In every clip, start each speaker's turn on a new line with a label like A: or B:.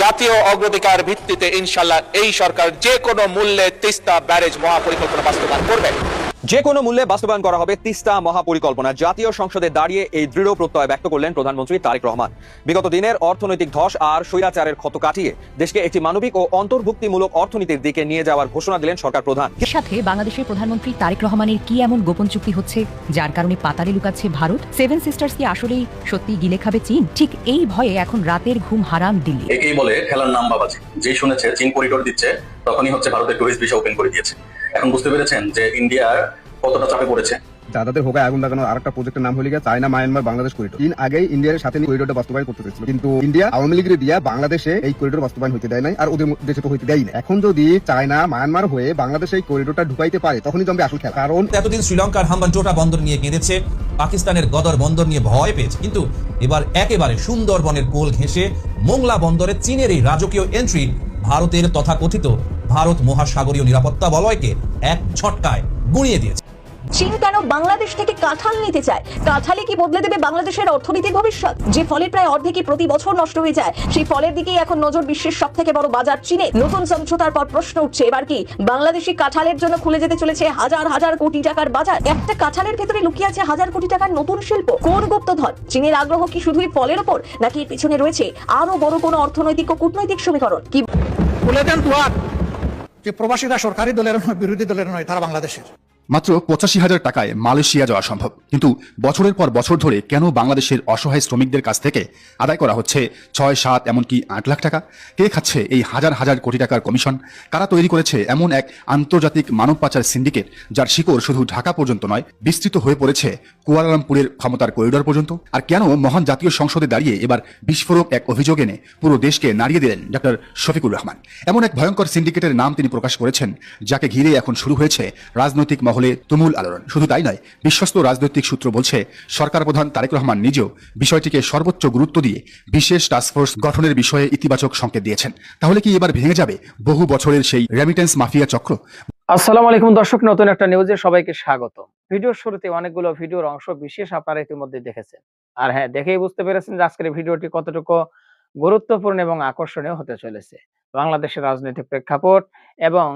A: জাতীয় অগ্রাধিকার ভিত্তিতে ইনশাআল্লাহ এই সরকার যে কোনো মূল্যে তিস্তা ব্যারেজ মহাপরিকল্পনা বাস্তবায়ন করবে।
B: যে কোনো মূল্যে বাস্তবায়ন করা হবে তিস্তা মহাপরিকল্পনা। জাতীয় সংসদে দাঁড়িয়ে এই দৃঢ় প্রত্যয় ব্যক্ত করলেন প্রধানমন্ত্রী তারেক রহমান। বিগত দিনের অর্থনৈতিক ধস আর স্বৈরাচারের ক্ষত কাটিয়ে দেশকে একটি মানবিক ও অন্তর্ভুক্তিমূলক অর্থনীতির দিকে নিয়ে যাওয়ার ঘোষণা দিলেন সরকার প্রধান।
C: এর সাথে বাংলাদেশের প্রধানমন্ত্রী তারেক রহমানের কি এমন গোপন চুক্তি হচ্ছে যার কারণে পাতালে লুকাচ্ছে ভারত? সেভেন সিস্টার্স কি আসলেই সত্যি গিলে খাবে চীন? ঠিক এই ভয়ে এখন রাতের ঘুম হারাম দিল্লি।
D: একেই বলে খেলার নাম বাবাজি। যেই শুনেছে চীন করিডোর দিচ্ছে তখনই হচ্ছে ভারতের টুরিস্ট ভিসা ওপেন করে দিয়েছে। এখন বুঝতে পেরেছেন যে ইন্ডিয়ার কতটা চাপে পড়েছে।
E: যাদের হোগায় আগুন লাগানোর আরেকটা প্রজেক্টের নাম হলো চায়না মায়ানমার বাংলাদেশ করিডোর। চীন আগেই ইন্ডিয়ার সাথে করিডোরটা বাস্তবায়ন করতে চেয়েছিল, কিন্তু ইন্ডিয়া আওয়ামী লীগের দিয়া বাংলাদেশে এই করিডোর বাস্তবায়ন হইতে দেয় নাই, আর ওদের দেশে তো হইতে দেয় না। এখন যদি চায়না মায়ানমার হয়ে বাংলাদেশে এই করিডোরটা ঢুকাইতে পারে তখনই জমবে আসল খেলা। কারণ
F: এতদিন শ্রীলঙ্কার হাম্বানটোটা বন্দর নিয়ে কেঁদেছে, পাকিস্তানের গদর বন্দর নিয়ে ভয় পেয়েছে, কিন্তু এবার একেবারে সুন্দরবনের কোল ঘেঁষে মোংলা বন্দরে চীনের এই রাজকীয় এন্ট্রি ভারতের তথাকথিত ভারত মহাসাগরীয় নিরাপত্তা বলয়কে এক ঝটকায় গুঁড়িয়ে দিয়েছে।
G: চীন কেন বাংলাদেশ থেকে কাঁঠাল নিতে চায়? কাঁঠালে কি বদলে দেবে বাংলাদেশের অর্থনীতির ভবিষ্যৎ? যে ফলের প্রায় অর্ধেকই প্রতি বছর নষ্ট হয়ে যায়, সেই ফলের দিকেই এখন নজর বিশ্বের সব থেকে বড় বাজার চীনে। নতুন সমঝোতার পর প্রশ্ন উঠছে, এবার কি বাংলাদেশি কাঁঠালের জন্য খুলে যেতে চলেছে হাজার হাজার কোটি টাকার বাজার? একটা কাঁঠালের ভেতরে লুকিয়ে আছে হাজার কোটি টাকার নতুন শিল্প। কোন গুপ্তধন? চীনের আগ্রহ কি শুধুই ফলের ওপর, নাকি এর পিছনে রয়েছে আরো বড় কোনো অর্থনৈতিক ও কূটনৈতিক সমীকরণ? কি
H: বলে দেন দুয়ার যে প্রবাসীরা সরকারি দলের নয়, বিরোধী দলের নয়, তারা বাংলাদেশের।
I: মাত্র ৮৫,০০০ টাকায় মালয়েশিয়া যাওয়া সম্ভব, কিন্তু বছরের পর বছর ধরে কেন বাংলাদেশের অসহায় শ্রমিকদের কাছ থেকে আদায় করা হচ্ছে ৬, ৭ এমনকি ৮ লাখ টাকা? কে খাচ্ছে এই হাজার হাজার কোটি টাকার কমিশন? কারা তৈরি করেছে এমন এক আন্তর্জাতিক মানব পাচার সিন্ডিকেট যার শিকড় শুধু ঢাকা পর্যন্ত নয়, বিস্তৃত হয়ে পড়েছে কুয়ালালামপুরের ক্ষমতার করিডোর পর্যন্ত? আর কেন মহান জাতীয় সংসদে দাঁড়িয়ে এবার বিস্ফোরক এক অভিযোগ এনে পুরো দেশকে নাড়িয়ে দিলেন ডক্টর শফিকুর রহমান? এমন এক ভয়ঙ্কর সিন্ডিকেটের নাম তিনি প্রকাশ করেছেন, যাকে ঘিরে এখন শুরু হয়েছে রাজনৈতিক মহলে তুমুল আলোড়ন। শুধু তাই নয়, বিশ্বস্ত রাজনৈতিক সূত্র বলছে সরকার প্রধান তারেক রহমান নিজেও বিষয়টিকে সর্বোচ্চ গুরুত্ব দিয়ে বিশেষ টাস্কফোর্স গঠনের বিষয়ে ইতিবাচক সংকেত দিয়েছেন। তাহলে কি এবার ভেঙে যাবে বহু বছরের সেই রেমিটেন্স মাফিয়া চক্র?
J: আসসালামু আলাইকুম দর্শক, নতুন একটা নিউজে সবাইকে স্বাগত। ভিডিওর শুরুতে অনেকগুলো ভিডিওর অংশ বিশেষ আপনারা ইতিমধ্যে দেখেছেন, আর হ্যাঁ, দেখেই বুঝতে পেরেছেন যে আজকের ভিডিওটি কতটুকু গুরুত্বপূর্ণ এবং আকর্ষণীয় হতে চলেছে। বাংলাদেশের রাজনৈতিক প্রেক্ষাপট এবং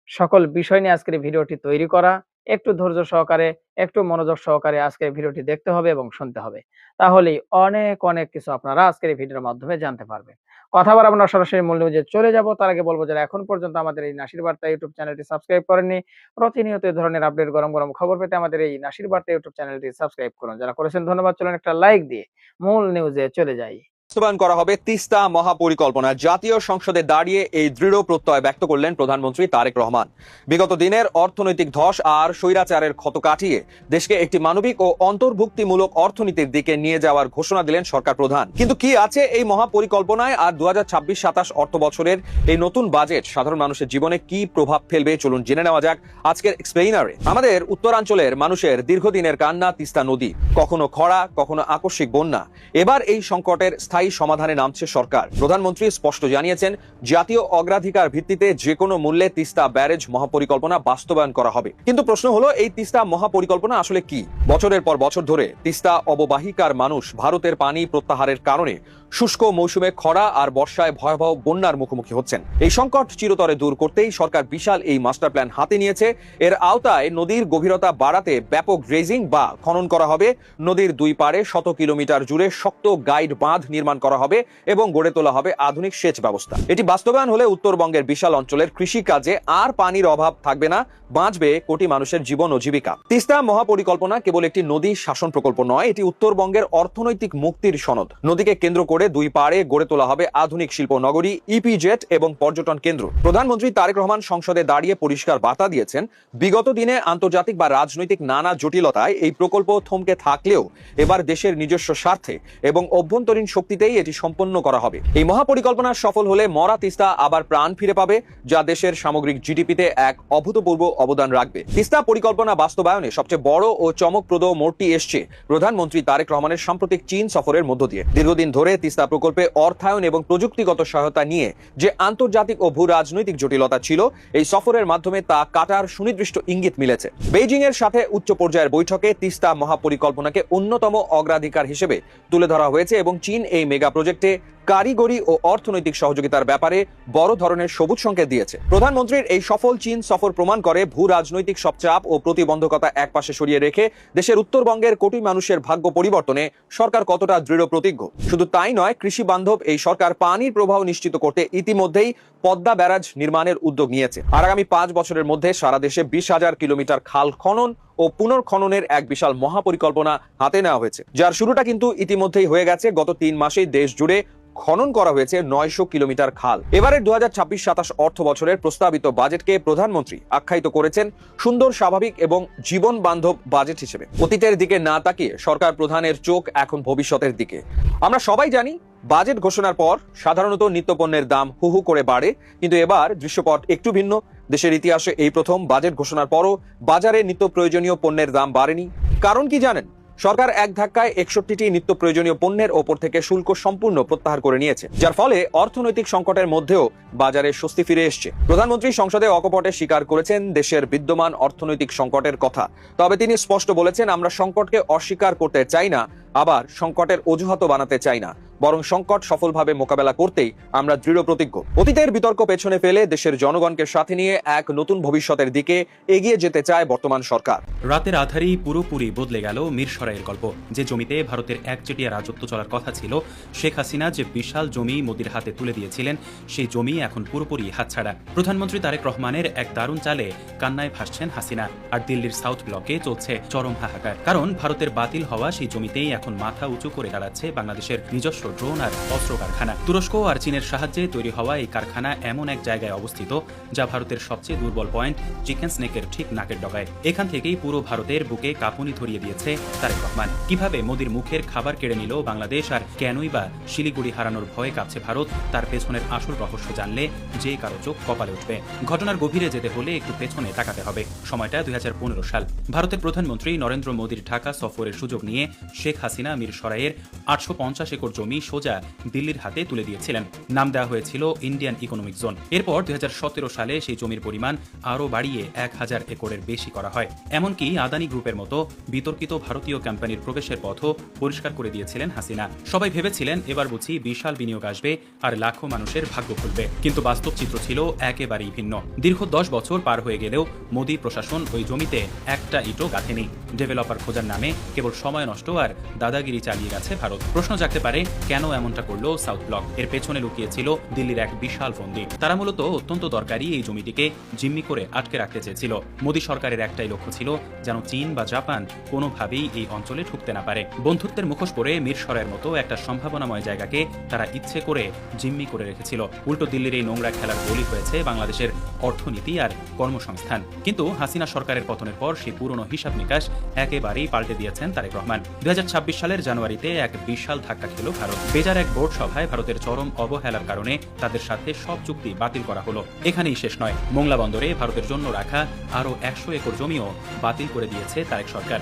J: সকল বিষয় নিয়ে আজকের ভিডিওটি তৈরি করা। একটু ধৈর্য সহকারে, একটু মনোযোগ সহকারে আজকের ভিডিওটি দেখতে হবে এবং শুনতে হবে, তাহলেই অনেক অনেক কিছু আপনারা আজকের এই ভিডিওর মাধ্যমে জানতে পারবেন। কথা বলার আমরা সরাসরি মূল নিউজে চলে যাব। তার আগে বলবো, যারা এখন পর্যন্ত আমাদের এই নাসির বার্তা ইউটিউব চ্যানেলটি সাবস্ক্রাইব করেননি, প্রতিনিয়ত এই ধরনের আপডেট গরম গরম খবর পেতে আমাদের এই নাসির বার্তা ইউটিউব চ্যানেলটি সাবস্ক্রাইব করুন। যারা করেছেন ধন্যবাদ। চলুন একটা লাইক দিয়ে মূল নিউজে চলে যাই।
B: বাস্তবায়ন করা হবে তিস্তা মহাপরিকল্পনা। জাতীয় সংসদে দাঁড়িয়ে এই দৃঢ় প্রত্যয় ব্যক্ত করলেন প্রধানমন্ত্রী তারেক রহমান। বিগত দিনের অর্থনৈতিক ধস আর স্বৈরাচারের ক্ষত কাটিয়ে দেশকে একটি মানবিক ও অন্তর্ভুক্তিমূলক অর্থনীতির দিকে নিয়ে যাওয়ার ঘোষণা দিলেন সরকার প্রধান। কিন্তু কি আছে এই মহাপরিকল্পনায়? আর ২০২৬-২৭ অর্থ বছরের এই নতুন বাজেট সাধারণ মানুষের জীবনে কি প্রভাব ফেলবে, চলুন জেনে নেওয়া যাক আজকের এক্সপ্লেইনারে। আমাদের উত্তরাঞ্চলের মানুষের দীর্ঘদিনের কান্না তিস্তা নদী, কখনো খরা, কখনো আকস্মিক বন্যা। এবার এই সংকটের স্থায়ী সমাধানে নামছে সরকার। প্রধানমন্ত্রী স্পষ্ট জানিয়েছেন, জাতীয় অগ্রাধিকার ভিত্তিতে যে কোনো মূল্যে তিস্তা ব্যারেজ মহাপরিকল্পনা বাস্তবায়ন করা হবে। কিন্তু প্রশ্ন হলো, এই তিস্তা মহাপরিকল্পনা আসলে কি? বছরের পর বছর ধরে তিস্তা অববাহিকার মানুষ ভারতের পানি প্রত্যাহারের কারণে শুষ্ক মৌসুমে খরা আর বর্ষায় ভয়াবহ বন্যার মুখোমুখি হচ্ছেন। এই সংকট চিরতরে দূর করতেই সরকার বিশাল এই মাস্টার প্ল্যান হাতে নিয়েছে। এর আওতায় নদীর গভীরতা বাড়াতে ব্যাপক ড্রেজিং বা খনন করা হবে। নদীর দুই পাড়ে ১০০ কিলোমিটার জুড়ে শক্ত গাইড বাঁধ নির্মাণ করা হবে এবং গড়ে তোলা হবে আধুনিক সেচ ব্যবস্থা। এটি বাস্তবায়ন হলে উত্তরবঙ্গের বিশাল অঞ্চলের কৃষি কাজে আর পানির অভাব থাকবে না, বাঁচবে কোটি মানুষের জীবন ও জীবিকা। তিস্তা মহাপরিকল্পনা কেবল একটি নদী শাসন প্রকল্প নয়, এটি উত্তরবঙ্গের অর্থনৈতিক মুক্তির সনদ। নদীকে কেন্দ্র করে দুই পাড়ে গড়ে তোলা হবে আধুনিক শিল্প নগরী, ইপিজেট এবং পর্যটন কেন্দ্র। প্রধানমন্ত্রী তারেক রহমান সংসদে দাঁড়িয়ে পরিষ্কার বার্তা দিয়েছেন, বিগত দিনে আন্তর্জাতিক বা রাজনৈতিক নানা জটিলতায় এই প্রকল্প থমকে থাকলেও এবার দেশের নিজস্ব স্বার্থে এবং অভ্যন্তরীণ শক্তিতেই এটি সম্পন্ন করা হবে। এই মহাপরিকল্পনা সফল হলে মরা তিস্তা আবার প্রাণ ফিরে পাবে, যা দেশের সামগ্রিক জিডিপিতে এক অভূতপূর্ব অবদান রাখবে। তিস্তা পরিকল্পনা বাস্তবায়নে সবচেয়ে বড় ও চমকপ্রদ মোড়টি এসছে প্রধানমন্ত্রী তারেক রহমানের সাম্প্রতিক চীন সফরের মধ্য দিয়ে। দীর্ঘদিন ধরে তিস্তা প্রকল্পে অর্থায়ন এবং প্রযুক্তিগত সহায়তা নিয়ে যে আন্তর্জাতিক ও ভূ রাজনৈতিক জটিলতা ছিল, এই সফরের মাধ্যমে তা কাটার সুনির্দিষ্ট ইঙ্গিত মিলেছে। বেইজিং এর সাথে উচ্চ পর্যায়ের বৈঠকে তিস্তা মহাপরিকল্পনাকে অন্যতম অগ্রাধিকার হিসেবে তুলে ধরা হয়েছে এবং চীন এই মেগা প্রজেক্টে কারিগরি ও অর্থনৈতিক সহযোগিতার ব্যাপারে বড় ধরনের সবুজ সংকেত দিয়েছে। প্রধানমন্ত্রীর এই সফল চীন সফর প্রমাণ করে ভূ রাজনৈতিক সব চাপ ও প্রতিবন্ধকতা একপাশে সরিয়ে রেখে দেশের উত্তরবঙ্গের কোটি মানুষের ভাগ্য পরিবর্তনে সরকার কতটা দৃঢ় প্রতিজ্ঞ। শুধু তাই নয়, কৃষি বান্ধব এই সরকার পানির প্রবাহ নিশ্চিত করতে ইতিমধ্যেই পদ্মা ব্যারাজ নির্মাণের উদ্যোগ নিয়েছে। আর আগামী 5 বছরের মধ্যে সারা দেশে 20,000 কিলোমিটার খাল খনন ও পুনর্খননের এক বিশাল মহাপরিকল্পনা হাতে নেওয়া হয়েছে, যার শুরুটা কিন্তু ইতিমধ্যেই হয়ে গেছে। গত 3 মাসেই দেশ জুড়ে খনন করা হয়েছে 900 কিলোমিটার খাল। এবারের 2026-27 অর্থ বছরের প্রস্তাবিত বাজেটকে প্রধানমন্ত্রী আখ্যায়িত করেছেন সুন্দর, স্বাভাবিক এবং জীবন বান্ধব বাজেট হিসেবে। অতীতের দিকে না তাকিয়ে সরকার প্রধানের চোখ এখন ভবিষ্যতের দিকে। আমরা সবাই জানি, বাজেট ঘোষণার পর সাধারণত নিত্যপণ্যের দাম হু হু করে বাড়ে, কিন্তু এবার দৃশ্যপট একটু ভিন্ন। দেশের ইতিহাসে এই প্রথম বাজেট ঘোষণার পরও বাজারে নিত্য প্রয়োজনীয় পণ্যের দাম বাড়েনি। কারণ কি জানেন? সরকার এক ধাক্কায় 61টি নিত্য প্রয়োজনীয় পণ্যের ওপর থেকে শুল্ক সম্পূর্ণ প্রত্যাহার করে নিয়েছে, যার ফলে অর্থনৈতিক সংকটের মধ্যেও বাজারে স্বস্তি ফিরে এসছে। প্রধানমন্ত্রী সংসদে অকপটে স্বীকার করেছেন দেশের বিদ্যমান অর্থনৈতিক সংকটের কথা। তবে তিনি স্পষ্ট বলেছেন, আমরা সংকটকে অস্বীকার করতে চাই না, আবার সংকটের অজুহাত বানাতে চাই না, বরং সংকট সফলভাবে মোকাবেলা করতেই আমরা দৃঢ় প্রতিজ্ঞ। অতীতের বিতর্ক পেছনে ফেলে দেশের জনগণকে সাথে নিয়ে এক নতুন ভবিষ্যতের দিকে এগিয়ে যেতে চায় বর্তমান সরকার।
K: রাতের আধারেই পুরোপুরি বদলে গেল মিরসরাইয়ের গল্প। যে জমিতে ভারতের একচেটিয়া রাজত্ব চলার কথা ছিল, শেখ হাসিনা যে বিশাল জমি মোদির হাতে তুলে দিয়েছিলেন, সেই জমি এখন পুরোপুরি হাতছাড়া। প্রধানমন্ত্রী তারেক রহমানের এক দারুণ চালে কান্নায় ভাসছেন হাসিনা। আর দিল্লির সাউথ ব্লকে চলছে চরম হাহাকার, কারণ ভারতের বাতিল হওয়া সেই জমিতেই এখন মাথা উঁচু করে দাঁড়াচ্ছে বাংলাদেশের নিজস্ব ড্রোন আর অস্ত্র কারখানা। তুরস্ক আর চীনের সাহায্যে তৈরি হওয়া এই কারখানা এমন এক জায়গায় অবস্থিত যা ভারতের সবচেয়ে দুর্বল পয়েন্ট চিকেন স্নেকের ঠিক নাকের ডগায়। এখান থেকেই পুরো ভারতের বুকে কাঁপুনি ধরিয়ে দিয়েছে তারেক রহমান। কিভাবে মোদির মুখের খাবার কেড়ে নিল বাংলাদেশ, আর কেনই বা শিলিগুড়ি হারানোর ভয়ে কাঁপছে ভারত, তার পেছনের আসল রহস্য জানলে যে কারো চোখ কপালে উঠবে। ঘটনার গভীরে যেতে হলে একটু পেছনে তাকাতে হবে। সময়টা 2015 সাল। ভারতের প্রধানমন্ত্রী নরেন্দ্র মোদির ঢাকা সফরের সুযোগ নিয়ে শেখ হাসিনা মিরসরাইয়ের 850 একর জমি সোজা দিল্লির হাতে তুলে দিয়েছিলেন। নাম দেওয়া হয়েছিল ইন্ডিয়ান ইকোনমিক জোন। এরপর 2017 সালে সেই জমির পরিমাণ আরও বাড়িয়ে 1000 একরের বেশি করা হয়। এমনকি আদানি গ্রুপের মতো বিতর্কিত ভারতীয় কোম্পানির প্রবেশের পথও পরিষ্কার করে দিয়েছিলেন হাসিনা। সবাই ভেবেছিলেন এবার বুঝি বিশাল বিনিয়োগ আসবে আর লাখো মানুষের ভাগ্য খুলবে, কিন্তু বাস্তব চিত্র ছিল একেবারেই ভিন্ন। দীর্ঘ 10 বছর পার হয়ে গেলেও মোদি প্রশাসন ওই জমিতে একটা ইটও গাঁথেনি। ডেভেলপার খোঁজার নামে কেবল সময় নষ্ট আর দাদাগিরি চালিয়ে গেছে ভারত। প্রশ্ন জাগতে পারে, কেন এমনটা করলো সাউথ ব্লক? এর পেছনে লুকিয়েছিল দিল্লির এক বিশাল ফন্দি। তারা মূলত অত্যন্ত দরকারি এই জমিটিকে জিম্মি করে আটকে রাখতে চেয়েছিল। মোদী সরকারের একটাই লক্ষ্য ছিল যেন চীন বা জাপান কোনোভাবেই এই অঞ্চলে ঢুকতে না পারে। বন্ধুত্বের মুখোশ পরে মিরসরাইয়ের মতো একটা সম্ভাবনাময় জায়গাকে তারা ইচ্ছে করে জিম্মি করে রেখেছিল। উল্টো দিল্লির এই নোংরা খেলার বলি হয়েছে বাংলাদেশের অর্থনীতি আর কর্মসংস্থান। কিন্তু হাসিনা সরকারের পতনের পর সেই পুরনো হিসাব নিকাশ একেবারেই পাল্টে দিয়েছেন তারেক রহমান। 2026 সালের জানুয়ারিতে এক বিশাল ধাক্কা খেল ভারত। বেজার এক বোর্ড সভায় ভারতের চরম অবহেলার কারণে তাদের সাথে সব চুক্তি বাতিল করা হলো। এখানেই শেষ নয়, মোংলা বন্দরে ভারতের জন্য রাখা আরও 100 একর জমিও বাতিল করে দিয়েছে তারেক সরকার।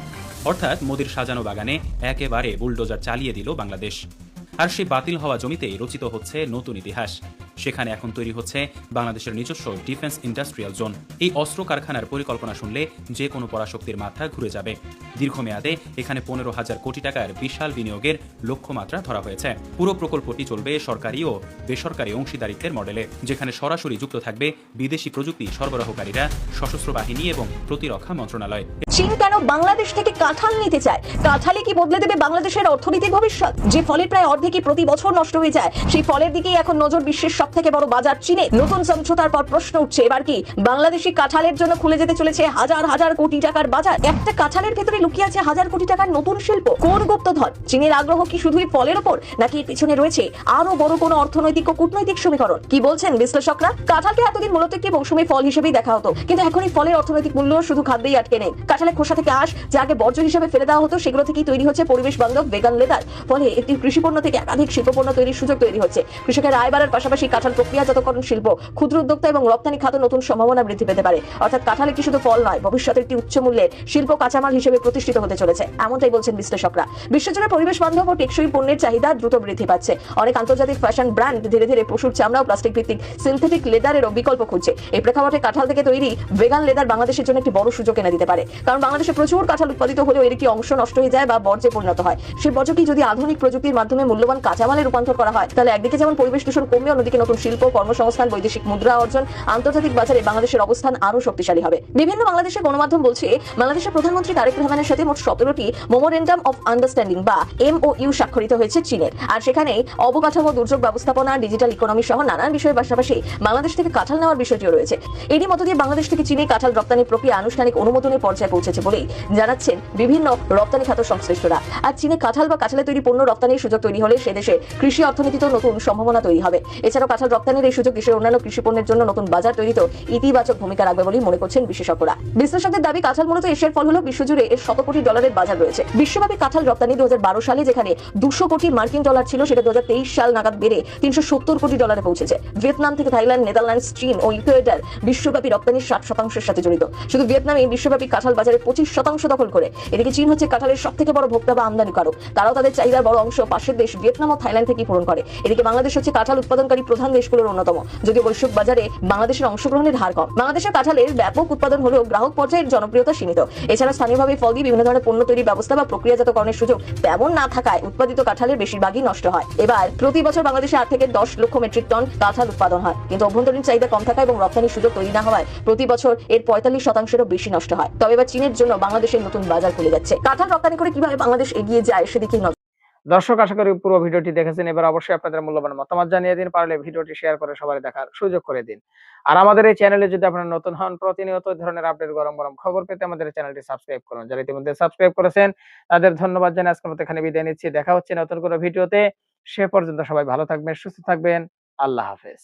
K: অর্থাৎ মোদির সাজানো বাগানে একেবারে বুলডোজার চালিয়ে দিল বাংলাদেশ। আর সেই বাতিল হওয়া জমিতেই রচিত হচ্ছে নতুন ইতিহাস। সেখানে এখন তৈরি হচ্ছে বাংলাদেশের নিজস্ব ডিফেন্স ইন্ডাস্ট্রিয়াল জোন। এই অস্ত্র কারখানার পরিকল্পনা শুনলে যে কোনো পরাশক্তির মাথা ঘুরে যাবে। দীর্ঘমেয়াদে এখানে 15,000 কোটি টাকার বিশাল বিনিয়োগের লক্ষ্যমাত্রা ধরা হয়েছে। পুরো প্রকল্পটি চলবে সরকারি ও বেসরকারি অংশীদারিত্বের মডেলে, যেখানে সরাসরি যুক্ত থাকবে বিদেশি প্রযুক্তি সরবরাহকারীরা, সশস্ত্র বাহিনী এবং প্রতিরক্ষা মন্ত্রণালয়।
G: চীন কেন বাংলাদেশ থেকে কাঁঠাল নিতে চায়? কাঁঠালে কি বদলে দেবে বাংলাদেশের অর্থনীতির ভবিষ্যৎ? যে ফলের প্রায় অর্ধেকই প্রতি বছর নষ্ট হয়ে যায়, সেই ফলের দিকেই এখন নজর বিশ্বের সব থেকে বড় বাজার চীনে। নতুন সমঝোতার পর প্রশ্ন উঠছে, এবার কি বাংলাদেশি কাঁঠালের জন্য খুলে যেতে চলেছে হাজার হাজার কোটি টাকার বাজার? একটা কাঁঠালের ভেতরে লুকিয়ে আছে হাজার কোটি টাকার নতুন শিল্প। কোন গুপ্তধন? চীনের আগ্রহ কি শুধুই ফলের ওপর, নাকি এর পিছনে রয়েছে আরো বড় কোনো অর্থনৈতিক ও কূটনৈতিক সমীকরণ? কি বলছেন বিশ্লেষকরা? কাঁঠালকে এতদিন মূলত একটি মৌসুমী ফল হিসেবেই দেখা হতো, কিন্তু এখন এই ফলের অর্থনৈতিক মূল্য শুধু খাদ্যেই আটকে নেই। কাঁঠালের খোসা থেকে আঁশ যা আগে বর্জ্য হিসেবে ফেলে দেওয়া হতো, সেগুলো থেকেই তৈরি হচ্ছে পরিবেশ বান্ধব ভেগান লেদার। ফলে একটি কৃষিপণ্য থেকে একাধিক শিল্পপণ্য তৈরির সুযোগ তৈরি হচ্ছে। কৃষকের আয় বাড়ার পাশাপাশি কাঁঠাল প্রক্রিয়াজাতকরণ শিল্প, ক্ষুদ্র উদ্যোক্তা এবং রপ্তানি খাতে নতুন সম্ভাবনা বৃদ্ধি পেতে পারে। অর্থাৎ কাঁঠাল একটি শুধু ফল নয়, ভবিষ্যতে একটি উচ্চ মূল্যের শিল্প কাঁচামাল হিসেবে প্রতিষ্ঠিত হতে চলেছে, এমনটাই বলছেন বিশ্লেষকরা। বিশ্বজুড়ে পরিবেশ বান্ধব ও টেকসই পণ্যের চাহিদা দ্রুত বৃদ্ধি পাচ্ছে। অনেক আন্তর্জাতিক ফ্যাশন ব্র্যান্ড ধীরে ধীরে পশুর চামড়া ও প্লাস্টিক ভিত্তিক সিনথেটিক লেদারেরও বিকল্প খুঁজছে। এই প্রেক্ষাপটে কাঁঠাল থেকে তৈরি ভেগান লেদার বাংলাদেশের জন্য একটি বড় সুযোগ এনে দিতে পারে, কারণ বাংলাদেশে প্রচুর কাঁঠাল উৎপাদিত হলেও এর একটি অংশ নষ্ট হয়ে যায় বা বর্জ্যে পরিণত হয়। সেই বর্জ্যকে যদি আধুনিক প্রযুক্তির মাধ্যমে মূল্যবান কাঁচামালে রূপান্তর করা হয়, তাহলে একদিকে যেমন পরিবেশ দূষণ কমবে, অন্যদিকে নতুন শিল্প, কর্মসংস্থান, বৈদেশিক মুদ্রা অর্জন, আন্তর্জাতিক বাজারে বাংলাদেশের অবস্থান আরো শক্তিশালী হবে। বিভিন্ন বাংলাদেশের গণমাধ্যম বলছে, বাংলাদেশের প্রধানমন্ত্রী তারেক রহমানের সাথে মোট 17টি মেমোরেন্ডাম অফ আন্ডারস্ট্যান্ডিং বা MOU স্বাক্ষরিত হয়েছে চীনের। আর সেখানে অবকাঠামো, দুর্যোগ ব্যবস্থাপনা, ডিজিটাল ইকোনমি সহ নানান বিষয়ের পাশাপাশি বাংলাদেশ থেকে কাঁঠাল নেওয়ার বিষয়টিও রয়েছে। এরই মধ্য দিয়ে বাংলাদেশ থেকে চীনে কাঁঠাল রপ্তানির প্রক্রিয়া আনুষ্ঠানিক অনুমোদনের পর্যায়ে পৌঁছেছে বলেই জানাচ্ছেন বিভিন্ন রপ্তানি খাত সংশ্লিষ্টরা। আর চীনে কাঁঠাল বা কাঁঠালে তৈরি পণ্য রপ্তানির সুযোগ তৈরি হলে সে দেশে কৃষি অর্থনীতিতেও নতুন সম্ভাবনা তৈরি হবে। এছাড়াও কাঁঠাল রপ্তানির এই সুযোগ দেশের অন্যান্য কৃষি পণ্যের জন্য নতুন বাজার তৈরিতেও ইতিবাচক ভূমিকা রাখবে বলেই মনে করছেন বিশেষজ্ঞরা। বিশ্লেষকদের দাবি, কাঁঠাল মূলত এশিয়ার ফল হলেও বিশ্বজুড়ে এর $100 কোটি বাজার রয়েছে। বিশ্বব্যাপী কাঁঠাল রপ্তানি 2012 সালে যেখানে $200 কোটি ছিল, সেটা 2023 সাল নাগাদ বেড়ে $370 কোটি পৌঁছেছে। ভিয়েতনাম থেকে থাইল্যান্ড, নেদারল্যান্ডস, চীন ও ইকুয়েডর বিশ্বব্যাপী রপ্তানির 60% সাথে জড়িত। শুধু ভিয়েতনামে বিশ্বব্যাপী কাঁঠাল বাজারে 25% দখল করে। এদিকে চীন হচ্ছে কাঁঠালের সবথেকে বড় ভোক্তা বা আমদানিকারক। তারাও তাদের চাহিদার বড় অংশ পাশের দেশ ভিয়েতনাম ও থাইল্যান্ড থেকেই পূরণ করে। এদিকে বাংলাদেশ হচ্ছে কাঁঠাল উৎপাদনকারী প্রধান দেশগুলোর অন্যতম, যদিও বৈশ্বিক বাজারে বাংলাদেশের অংশগ্রহণের হার কম। বাংলাদেশের কাঁঠালের ব্যাপক উৎপাদন হলেও গ্রাহক পর্যায়ের জনপ্রিয়তা সীমিত। এছাড়া স্থানীয়ভাবে ফল দিয়ে বিভিন্ন ধরনের পণ্য তৈরির ব্যবস্থা বা প্রক্রিয়াজাতকরণের সুযোগ তেমন না থাকায় উৎপাদিত কাঁঠালের বেশিরভাগই নষ্ট হয়। এবার প্রতি বছর বাংলাদেশে 8 থেকে 10 লক্ষ মেট্রিক টন কাঁঠাল উৎপাদন হয়, কিন্তু অভ্যন্তরীণ চাহিদা কম থাকা এবং রপ্তানির সুযোগ তৈরি না হওয়ায় প্রতি বছর এর 45%-এরও বেশি নষ্ট হয়। তবে এবার চীনের জন্য বাংলাদেশের নতুন বাজার খুলে যাচ্ছে। কাঁঠাল রপ্তানি করে কিভাবে বাংলাদেশ এগিয়ে যায় সেদিকেই নজর।
J: দর্শক, আশা করি পুরো ভিডিওটি দেখেছেন। এবার অবশ্যই আপনাদের মূল্যবান মতামত জানিয়ে দিন, পারলে ভিডিওটি শেয়ার করে সবাই দেখার সুযোগ করে দিন। আর আমাদের এই চ্যানেলে যদি আপনারা নতুন হন, প্রতিনিয়ত এই ধরনের আপডেট, গরম গরম খবর পেতে আমাদের চ্যানেলটি সাবস্ক্রাইব করুন। যারা ইতিমধ্যে সাবস্ক্রাইব করেছেন তাদের ধন্যবাদ জানিয়ে আজকের মতো এখানে বিদায় নিচ্ছি। দেখা হচ্ছে নতুন কোনো ভিডিওতে। সে পর্যন্ত সবাই ভালো থাকবেন, সুস্থ থাকবেন। আল্লাহ হাফেজ।